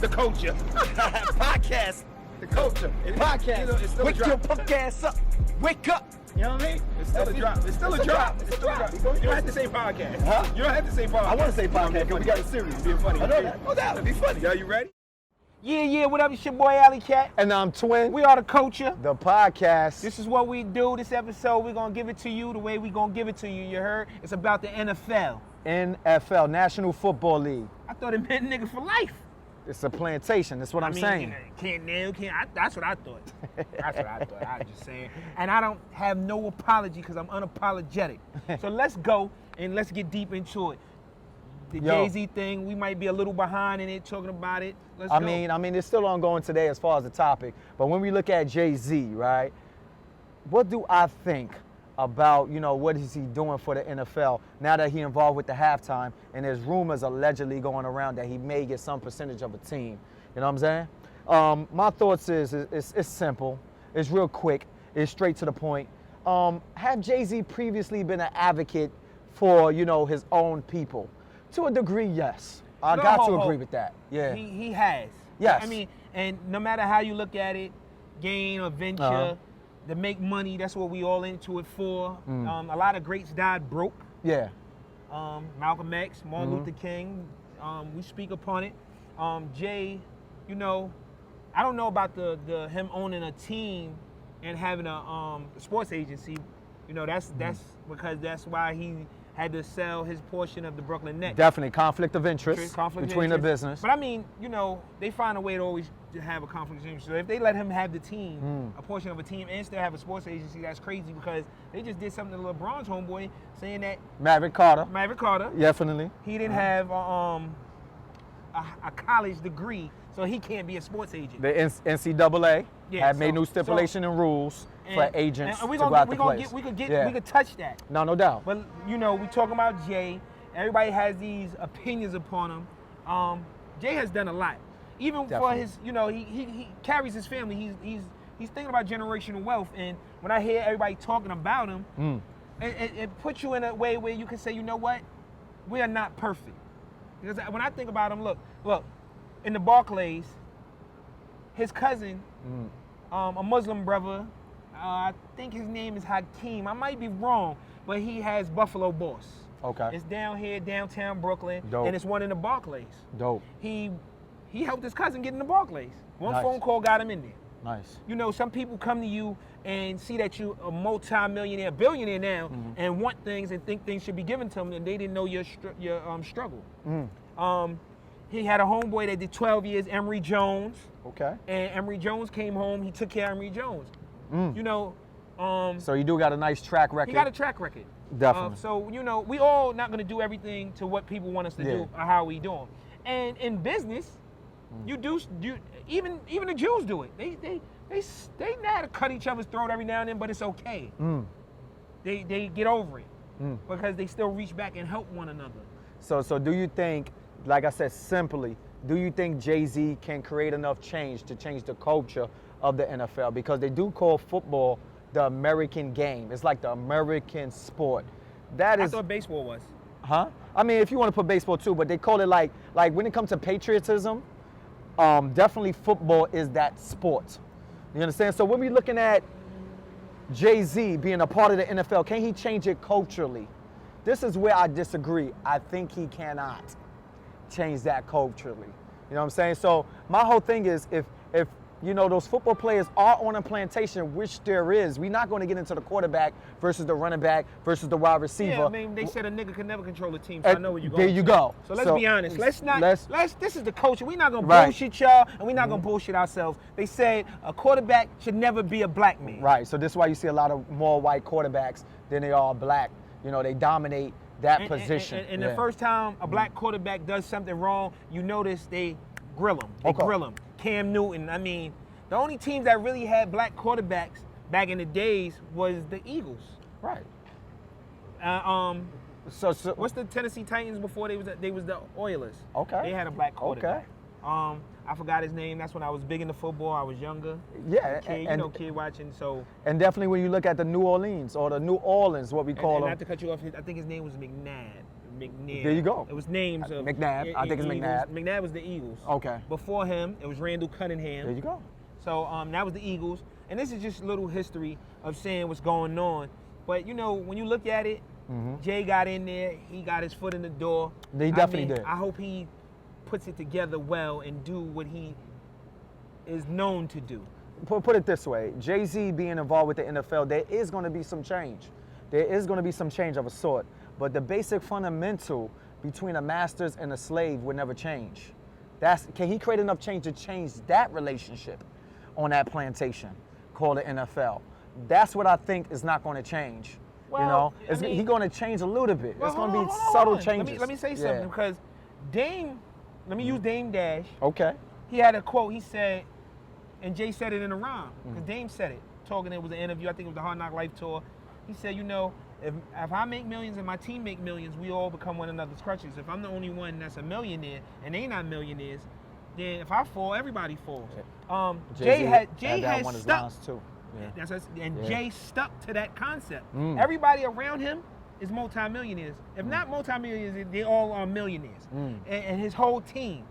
The Kultcha Podcast. The Kultcha Podcast. You know, it's still Wake a drop. your punk ass up. Wake up. You know what I mean? It's still a drop. It's still a drop. It's still a drop. You don't have to say podcast. Huh? You don't have to say podcast. I want to say podcast because we got a series. Being funny. I know that. No doubt. It'd be funny. Yo, you ready? Yeah, what up? It's your boy Alley Cat. And I'm Twin. We are the Kultcha. The podcast. This is what we do. This episode, we're going to give it to you the way we're going to give it to you. You heard? It's about the NFL. NFL, National Football League. I thought it meant nigga for life. It's a plantation. That's what I'm saying. That's what I thought. That's what I thought. I was just saying. And I don't have no apology because I'm unapologetic. So let's go and let's get deep into it. The Jay-Z thing, we might be a little behind in it, talking about it. Let's go. I mean, it's still ongoing today as far as the topic. But when we look at Jay-Z, right, what do I think about, what is he doing for the NFL now that he involved with the halftime and there's rumors allegedly going around that he may get some percentage of a team. You know what I'm saying? My thoughts is it's simple. It's real quick. It's straight to the point. Have Jay-Z previously been an advocate for, his own people? To a degree, yes. I got to agree with that. Yeah. He has. Yes. I mean, and no matter how you look at it, gain or venture, to make money, that's what we all into it for. A lot of greats died broke. Yeah. Malcolm X, Martin Luther King, we speak upon it. Jay, I don't know about the him owning a team and having a sports agency. That's because that's why he had to sell his portion of the Brooklyn Nets. Definitely conflict of interest between the business. But I mean, they find a way to always have a conflict of interest. So if they let him have the team, a portion of a team, and still have a sports agency, that's crazy because they just did something to LeBron's homeboy, saying that Maverick Carter. Definitely. He didn't have a college degree, so he can't be a sports agent. The NCAA had made new stipulation and rules for agents to go out to players. We could touch that. No doubt. But we talking about Jay. Everybody has these opinions upon him. Jay has done a lot, even for his. He carries his family. He's thinking about generational wealth. And when I hear everybody talking about him, it puts you in a way where you can say, you know what, we are not perfect. Because when I think about him, look, in the Barclays, his cousin, a Muslim brother, I think his name is Hakeem. I might be wrong, but he has Buffalo Boss. Okay. It's down here, downtown Brooklyn, Dope. and it's one in the Barclays. Dope. He helped his cousin get in the Barclays. One Nice. phone call got him in there. Nice. Some people come to you and see that you're a multi-millionaire, billionaire now, and want things and think things should be given to them, and they didn't know your struggle. He had a homeboy that did 12 years, Emory Jones. Okay. And Emory Jones came home. He took care of Emory Jones. So you do got a nice track record. He got a track record. Definitely. So we all not going to do everything to what people want us to do or how we do them. And in business, even the Jews do it. They know how to cut each other's throat every now and then, but it's okay. They get over it because they still reach back and help one another. So do you think, like I said, simply, do you think Jay-Z can create enough change to change the culture of the NFL? Because they do call football the American game. It's like the American sport. I thought baseball was. Huh? I mean, if you want to put baseball too, but they call it like when it comes to patriotism, definitely football is that sport. You understand? So when we're looking at Jay-Z being a part of the NFL, can he change it culturally? This is where I disagree. I think he cannot change that culturally. You know what I'm saying? So my whole thing is if those football players are on a plantation, which there is, we're not going to get into the quarterback versus the running back versus the wide receiver. Yeah, I mean, they said a nigga can never control a team, so I know where you're going. There you go. So let's be honest. This is the culture. We're not going to bullshit y'all, and we're not going to bullshit ourselves. They said a quarterback should never be a black man. Right. So this is why you see a lot of more white quarterbacks than they are black. They dominate that position. And the first time a black quarterback does something wrong, you notice they grill him. Cam Newton. I mean, the only teams that really had black quarterbacks back in the days was the Eagles. Right. So what's the Tennessee Titans before they was the Oilers? Okay. They had a black quarterback. Okay. I forgot his name. That's when I was big into football. I was younger. Yeah. Kid watching. So. And definitely when you look at the New Orleans, what we call them. Not to cut you off, I think his name was McNabb. McNair. There you go. It was names of McNabb. I think it's McNabb. McNabb was the Eagles. Okay. Before him, it was Randall Cunningham. There you go. So that was the Eagles. And this is just a little history of saying what's going on. But, you know, when you look at it, Jay got in there. He got his foot in the door. He definitely did. I hope he puts it together well and do what he is known to do. Put it this way. Jay-Z being involved with the NFL, there is going to be some change. There is going to be some change of a sort. But the basic fundamental between a masters and a slave would never change. Can he create enough change to change that relationship on that plantation called the NFL? That's what I think is not going to change. Well, he's going to change a little bit. Well, it's going to be hold on. subtle changes. Let me say something because Dame, let me use Dame Dash. Okay. He had a quote. He said, and Jay said it in a rhyme because Dame said it. It was an interview. I think it was the Hard Knock Life tour. He said, you know, if I make millions and my team make millions, we all become one another's crutches. If I'm the only one that's a millionaire and they not millionaires, then if I fall, everybody falls. Jay had stuck. Too. Yeah. Jay stuck to that concept. Everybody around him is multimillionaires. If not multimillionaires, they all are millionaires. And his whole team.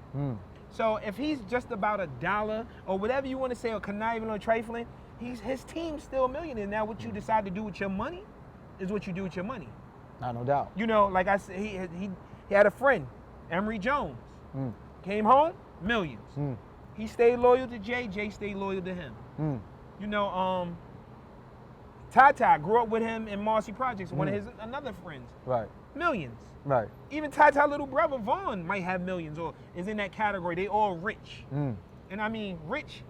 So if he's just about a dollar or whatever you want to say, or conniving or trifling, his team's still a millionaire. Now what you decide to do with your money is what you do with your money. No doubt. You know, like I said, he had a friend, Emory Jones. Came home, millions. He stayed loyal to Jay. Jay stayed loyal to him. You know, Ty grew up with him in Marcy Projects, one of his another friends. Right. Millions. Right. Even Ty little brother Vaughn might have millions or is in that category. They all rich. And I mean, rich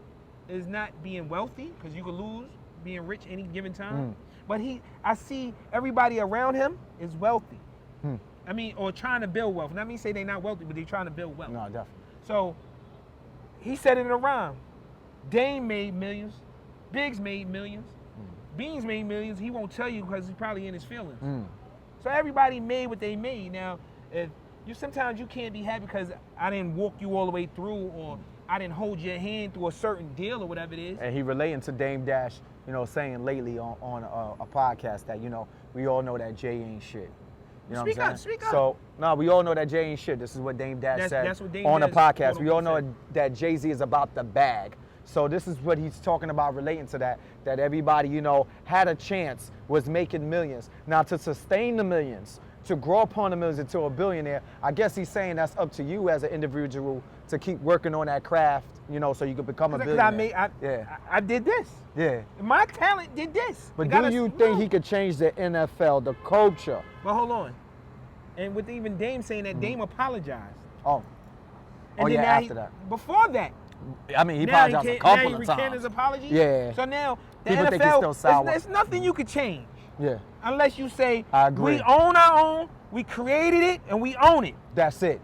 is not being wealthy because you could lose being rich any given time. But I see everybody around him is wealthy. I mean, or trying to build wealth. Not me say they're not wealthy, but they're trying to build wealth. No, definitely. So he said it in a rhyme. Dame made millions. Biggs made millions. Beans made millions. He won't tell you because he's probably in his feelings. So everybody made what they made. Now, if sometimes you can't be happy because I didn't walk you all the way through, or I didn't hold your hand through a certain deal or whatever it is. And he relating to Dame Dash, saying lately on a podcast that, we all know that Jay ain't shit. You know Speak what I'm up, saying? speak up. So, no, we all know that Jay ain't shit. This is what Dame Dash said that's what Dame on the Dash podcast. We all know said. that Jay-Z is about the bag. So this is what he's talking about relating to that everybody, had a chance, was making millions. Now, to sustain the millions, to grow upon the millions into a billionaire, I guess he's saying that's up to you as an individual to keep working on that craft, so you could become a billionaire. I did this. Yeah. My talent did this. But do you think he could change the NFL, the culture? Well, hold on. And with even Dame saying that, Dame apologized. Oh. And then after that. Before that. I mean, he apologized a couple of times. Now he recanted his apology? Yeah. So now, the People NFL, think he's still sour. There's nothing you could change. Yeah. Unless you say, I agree. we own our own, we created it, and we own it. That's it.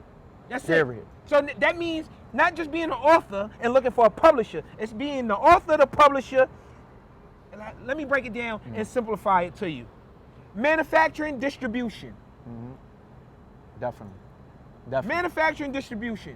That's Period. it. So that means not just being an author and looking for a publisher. It's being the author, the publisher. Let me break it down and simplify it to you. Manufacturing, distribution. Definitely. Manufacturing, distribution.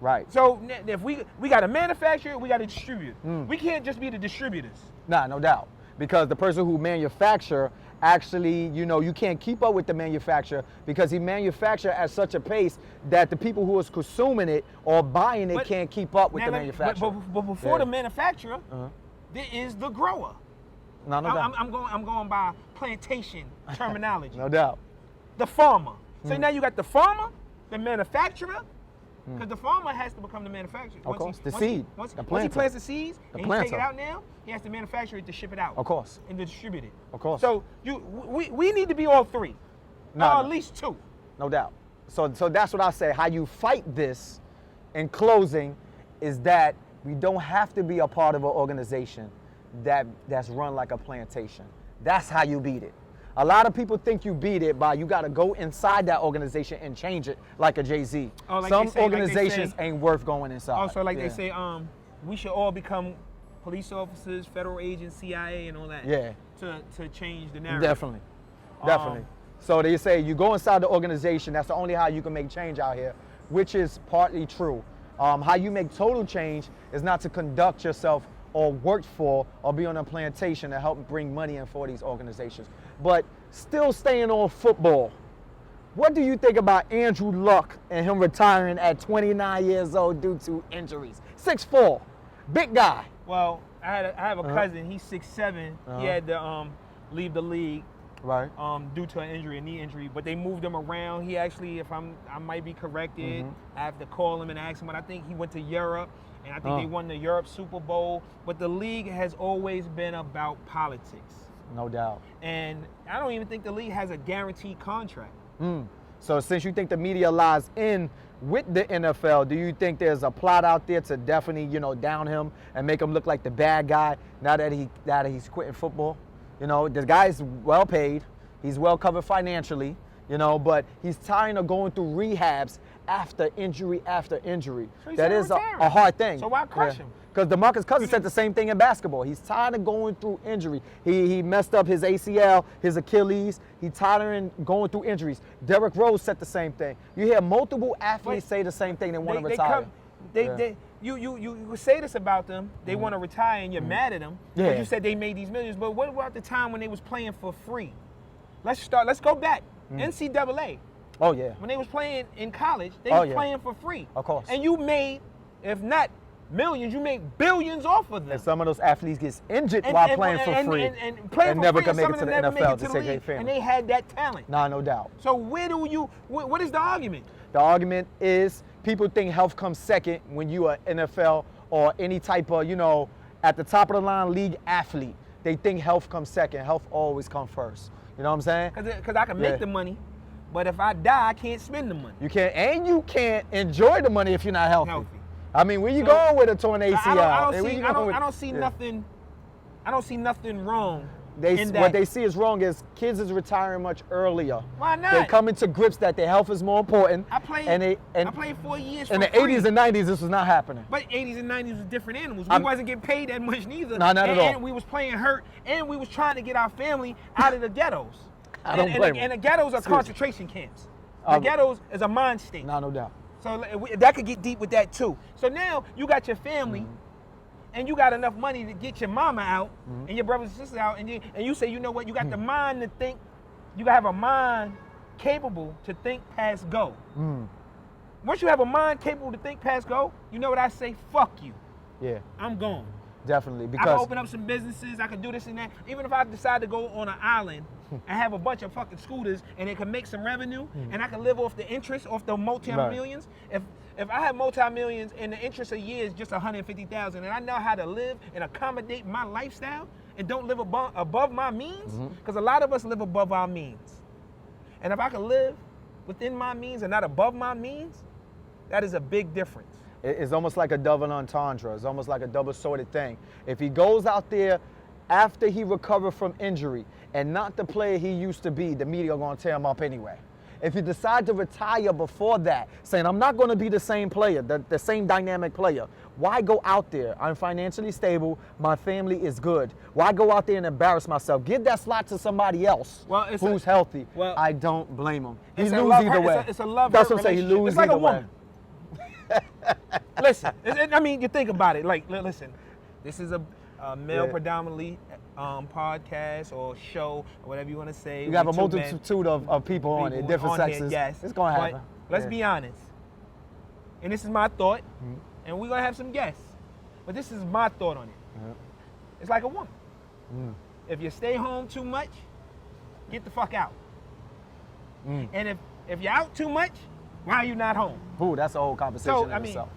Right. So if we got to manufacture, we got to distribute. We can't just be the distributors. Nah, no doubt. Because the person who manufacture actually, you can't keep up with the manufacturer because he manufacture at such a pace that the people who is consuming it or buying it can't keep up with the manufacturer. But before the manufacturer, there is the grower. No doubt. I'm going by plantation terminology. No doubt. The farmer. So now you got the farmer, the manufacturer, because the farmer has to become the manufacturer. Of course, the seed. Once he planter. plants the seeds and he planter. take it out now, he has to manufacture it to ship it out. Of course. And to distribute it. Of course. So we need to be all three. At least two. No doubt. So that's what I say. How you fight this in closing is that we don't have to be a part of an organization that's run like a plantation. That's how you beat it. A lot of people think you beat it by you got to go inside that organization and change it like a Jay-Z. Some organizations ain't worth going inside. Also, they say, we should all become police officers, federal agents, CIA, and all that. Yeah. To change the narrative. Definitely. So they say you go inside the organization. That's the only how you can make change out here, which is partly true. How you make total change is not to conduct yourself or work for or be on a plantation to help bring money in for these organizations. But still staying on football, What do you think about Andrew Luck and him retiring at 29 years old due to injuries? 6'4", big guy. Well, I have a cousin. He's 6'7". He had to leave the league Right. Due to an injury, a knee injury. But they moved him around. He actually, I might be corrected. I have to call him and ask him. But I think he went to Europe, and I think they won the Europe Super Bowl. But the league has always been about politics. No doubt. And I don't even think the league has a guaranteed contract. So since you think the media lies in with the NFL, do you think there's a plot out there to definitely, down him and make him look like the bad guy now that he's quitting football? The guy's well paid, he's well covered financially, but he's tired of going through rehabs after injury after injury. So that is a hard thing. So why crush him? Because DeMarcus Cousins said the same thing in basketball. He's tired of going through injury. He messed up his ACL, his Achilles. He's tired of going through injuries. Derrick Rose said the same thing. You hear multiple athletes say the same thing. They want to retire. You say this about them. They want to retire, and you're mad at them. Yeah. But you said they made these millions. But what about the time when they was playing for free? Let's go back. NCAA. Oh yeah. When they was playing in college, they was playing for free. Of course. And you made, if not millions, you made billions off of them. And some of those athletes get injured while playing for free and never free, can make it to the NFL to the save their league, family. and they had that talent. Nah, no doubt. So what is the argument? The argument is people think health comes second when you are NFL or any type of, at the top of the line league athlete. They think health comes second. Health always comes first. You know what I'm saying? Because I can make the money, but if I die, I can't spend the money. You can't enjoy the money if you're not healthy. I mean, where you going with a torn ACL? I don't see nothing. I don't see nothing wrong. What they see is wrong is kids is retiring much earlier. Why not? They come into grips that their health is more important. I played 4 years in for the free. 80s and 90s, this was not happening. But 80s and 90s was different animals. We wasn't getting paid that much neither. No, not at all. And we was playing hurt, and we was trying to get our family out of the ghettos. I don't blame And the ghettos are concentration camps. The ghettos is a mind state. No doubt. So that could get deep with that too. So now you got your family, and you got enough money to get your mama out and your brothers and sisters out, and you say, you know what, you got the mind to think. You gotta have a mind capable to think past go. Once you have a mind capable to think past go, you know what I say? Fuck you. Yeah. I'm gone. Definitely. I Because can open up some businesses. I can do this and that. Even if I decide to go on an island and have a bunch of fucking scooters and it can make some revenue and I can live off the interest, off the multi-millions. If I have multi-millions and the interest a year is just $150,000 and I know how to live and accommodate my lifestyle and don't live above my means, because a lot of us live above our means. And if I can live within my means and not above my means, that is a big difference. it's almost like a double entendre. It's almost like a double-sorted thing. If he goes out there after he recovered from injury and not the player he used to be, the media are going to tear him up anyway. If you decide to retire before that, saying, I'm not going to be the same player, the same dynamic player, why go out there? I'm financially stable. My family is good. Why go out there and embarrass myself? Give that slot to somebody else who's healthy. Well, I don't blame him. He It's loses either way. It's a love That's what I'm saying. He loses It's like either a woman. Listen, I mean, you think about it. Like, listen, this is a male predominantly podcast or show or whatever you want to say. You have a multitude of people on it, different sexes. Yes. It's going to happen. But let's be honest. And this is my thought, and we're going to have some guests. But this is my thought on it. It's like a woman. If you stay home too much, get the fuck out. And if you're out too much, why are you not home? Ooh, that's a whole conversation in itself.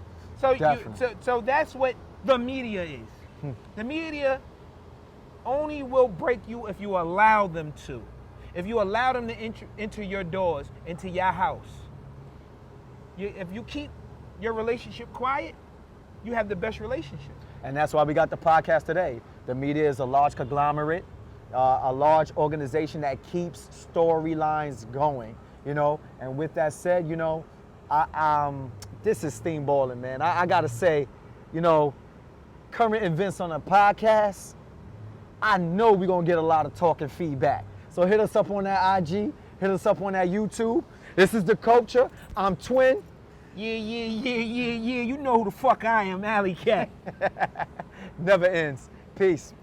So that's what the media is. The media only will break you if you allow them to. If you allow them to enter your doors, into your house. If you keep your relationship quiet, you have the best relationship. And that's why we got the podcast today. The media is a large conglomerate, a large organization that keeps storylines going, you know. And with that said, you know, this is steamballing, man. I gotta say, you know, current events on a podcast, I know we're gonna get a lot of talking feedback. So hit us up on that IG, hit us up on that YouTube. This is The Kultcha. I'm Twin. Yeah. You know who the fuck I am, Alley Cat. Never ends. Peace.